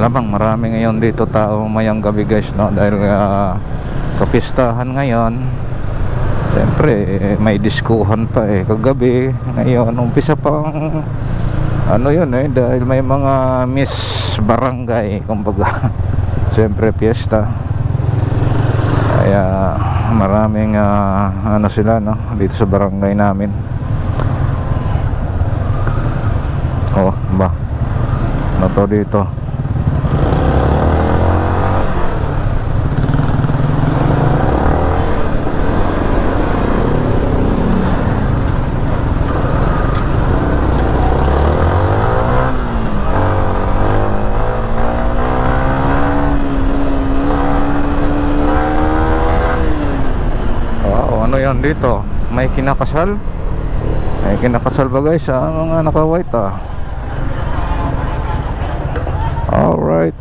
malamang marami ngayon dito tao mayang gabi guys, no? Dahil kapistahan ngayon. Siyempre may diskuhan pa kagabi. Ngayon umpisa pang ano yun dahil may mga miss barangay kumbaga. Siyempre piyesta. Kaya maraming ano sila, no? Dito sa barangay namin. Oh ba, ano to dito? Dito may kinakasal. May kinakasal ba guys sa mga naka-white Alright.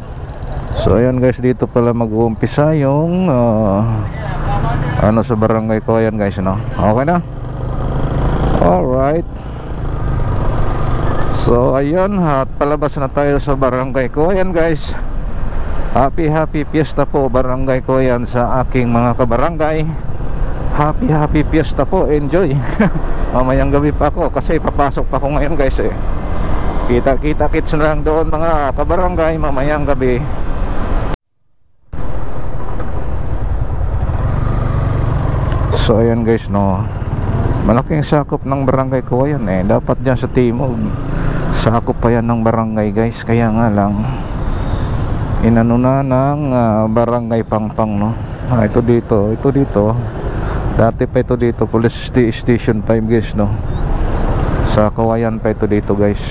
So ayan guys, dito pala mag-uumpisa yung ano sa barangay ko. Ayan guys, no? Okay na? Alright. So ayan, at palabas na tayo sa barangay ko. Ayan guys, happy fiesta po barangay ko. Ayan sa aking mga kabarangay. Happy fiesta po, enjoy. Mamayang gabi pa ako kasi papasok pa ako ngayon guys Kita kits na lang doon mga kabarangay mamayang gabi. So ayan guys, no, malaking sakop ng barangay ko. Ayan dapat dyan sa timog sakop pa yan ng barangay guys. Kaya nga lang inano na ng barangay Pangpang, no? Ito dito dati pa ito dito, police station 5 guys, no? Sa Kawayan pa ito dito guys.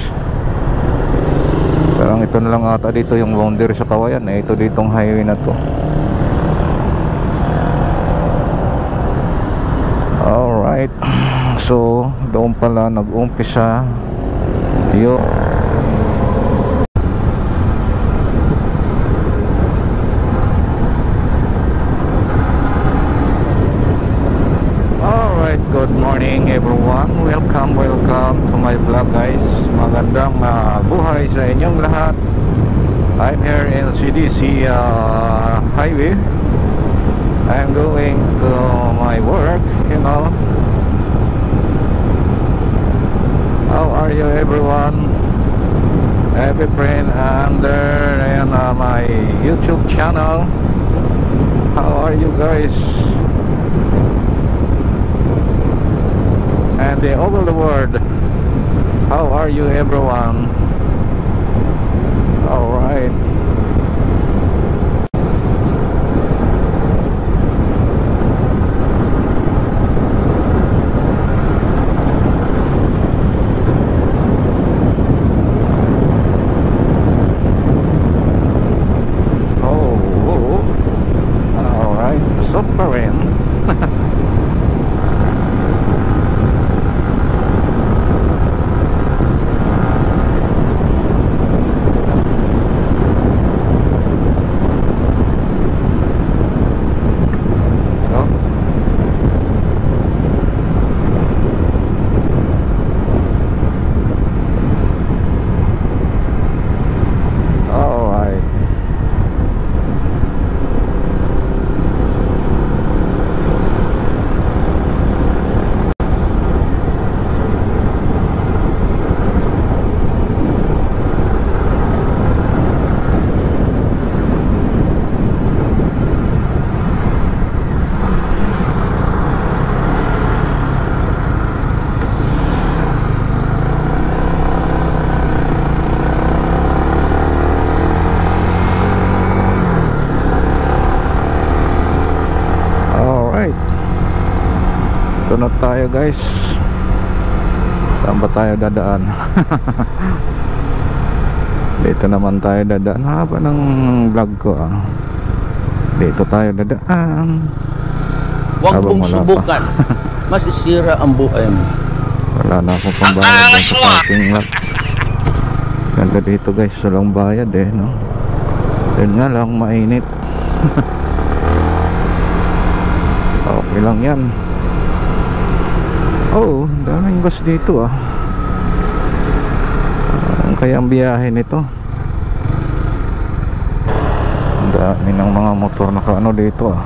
Parang ito na lang ata dito yung boundary sa Kawayan ito ditong highway na to. Alright. So doon pala nag-umpisa yung good morning everyone. Welcome to my vlog guys. Magandang buhay sa inyong lahat. I'm here in CDC highway. I'm going to my work, you know. How are you everyone? Every friend under my YouTube channel. How are you guys? And all the world, how are you everyone? All right. All right. Super in. Ito na tayo guys. Saan ba tayo dadaan? Dito naman tayo dadaan. Haba ng vlog ko Dito tayo dadaan. Huwag mong subukan. Masisira ang buhay mo. Wala na akong pambayad sa parking lot. Ganda dito guys, walang bayad no. Yun nga lang, mainit. Okay lang yan. Oh, daming bus dito kaya ang biyahe nito. Dami ng mga motor naka ano dito ah.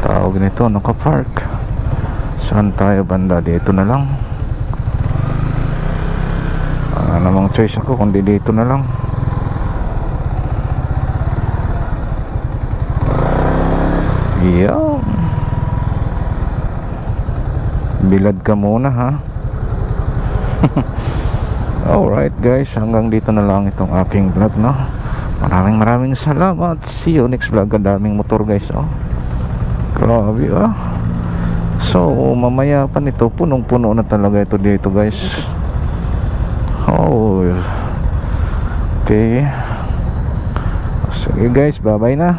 Tawag nito naka-park. Saan tayo banda? Dito na lang. Namang choice ako kundi dito na lang. Yan. Bilad ka muna ha. Alright guys, hanggang dito na lang itong aking vlog, no? Maraming salamat. See you next vlog. Daming motor guys, oh. Grabe ah. So mamaya pa nito, punong-puno na talaga ito dito guys. Oh, okay. Sige guys, bye bye na.